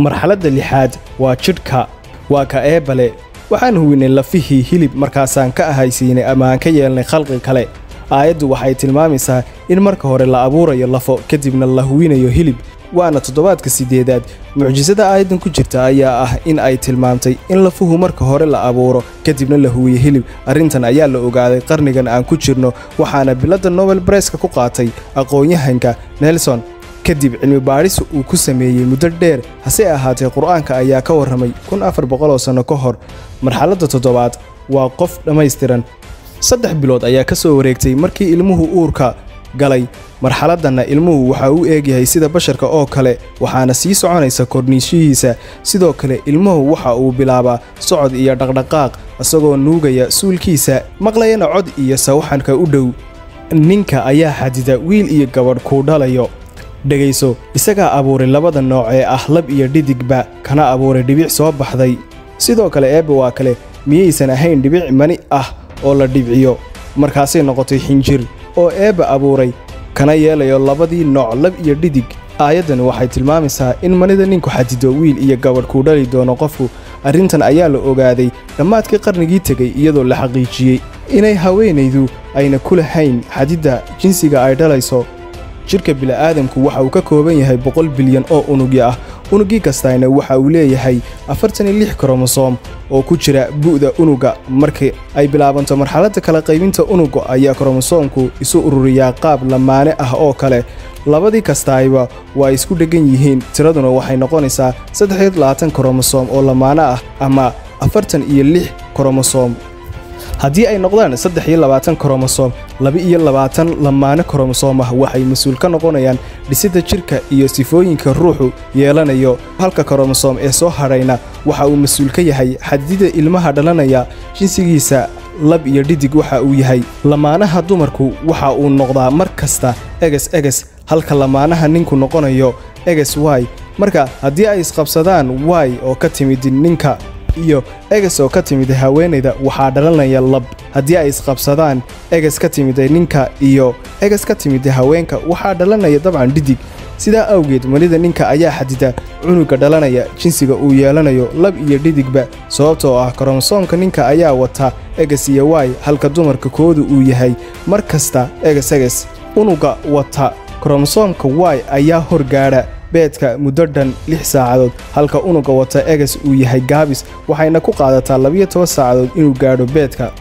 marxaladda lixaad waa jidhka waa ka eebale waxaan huwinay lafihii hilib markaasaan ka ahaysiinay ama aan ka yeelnay khalqi kale aayaddu waxay tilmaamaysaa in marka hore la abuurayo lafo kadibna la huwinayo hilib waana toddobaadka 8aad mucjisada aayaddan ku jirta ayaa ah in ay tilmaamtay in lafuhu marka hore la abuuro kadibna la huwiyo hilib arrintan ayaa la ogaaday qarnigan aan ku jirno waxaana biladda Nobel Prize-ka ku qaatay aqoon-yahanka Nelson kadib cilmi baadhis uu ku sameeyay muddo dheer hase ahaatee Quraanka ayaa ka warramay 1400 sano ka hor marxaladda toddobaad waa qof dhammaystiran 3 bilood ayaa ka soo wareegtay markii ilmuhu uurka galay marxaladana ilmuhu waxa uu eegyahay sida basharka oo kale waxaana sii soconaysa korniishihiisa sidoo kale ilmuhu waxa uu bilaabaa socod iyo dhaqdhaqaaq asagoo nuugaya suulkiisa maqlayna cod iyo sawaxanka u dhow ninka ayaa xadida wiil iyo gabadh ku dhalayo dhageyso isaga abuuray labada nooc ee ah lab iyo dhidigba kana abuuray dhibic soo baxday sidoo kale eeba waa kale miyaysan ahayn dhibic mani ah oo la dhibciyo markaasay noqotay xinjir oo eeba abuuray kana yeelayo labadii nooc lab iyo dhidig aayaddan waxay tilmaamaysaa in manida ninku xadido wiil iyo gabadh ku dhali doono qofku arrintan ayaa la ogaaday dhammaadkii qarnigii tegay iyadoo la xaqiijiyey inay haweenaydu ayna ku lahayn xadidda jinsiga ay dhalayso jirka bini'aadamku waxa uu ka kooban yahay 100 bilyan oo unugyo ah unugii kastaana waxa uu leeyahay 46 kromosoom oo ku jira bu'da unuga markii ay bilaabanto marxaladda kala qaybinta unuga ayaa kromosoomku isu ururiyaa qaab lamaane ah oo kale labadii kastaayba waa isku dhagan yihiin tiraduna waxay noqonaysaa 23 kromosoom oo lamaane ah ama 46 kromosoom haddii ay noqdaan 23 kromosoom 22 lamaane kromosoom ah waxay masuul ka noqonayaan dhisidda jirka iyo sifooyinka ruuxu yeelanayo halka kromosoom ee soo harayna waxa uu masuul ka yahay xadidida ilmaha dhalanaya jinsigiisa lab iyo dhidig waxa uu yahay lamaanaha dumarku waxa uu noqdaa mar kasta eges halka lamaanaha ninku noqonayo eges y marka haddii ay isqabsadaan y oo ka timid ninka iyo eges oo ka timid haweenayda waxa dhalanaya lab haddii ay isqabsadaan eges ka timid ninka iyo eges ka timid haweenka waxa dhalanaya dabcan dhidig sida awgeed manida ninka ayaa xadida cunuga dhalanaya jinsiga uu yeelanayo lab iyo dhidigba sababtoo ah kromosoomka ninka ayaa wata eges iyo y halka dumarka koodu uu yahay mar kasta eges unuga wata kromosoomka y ayaa horgaara beedka muddo dhan 6 saacadood halka unuga wata eges uu yahay gaabis waxayna ku qaadataa 12 saacadood inuu gaadho beedka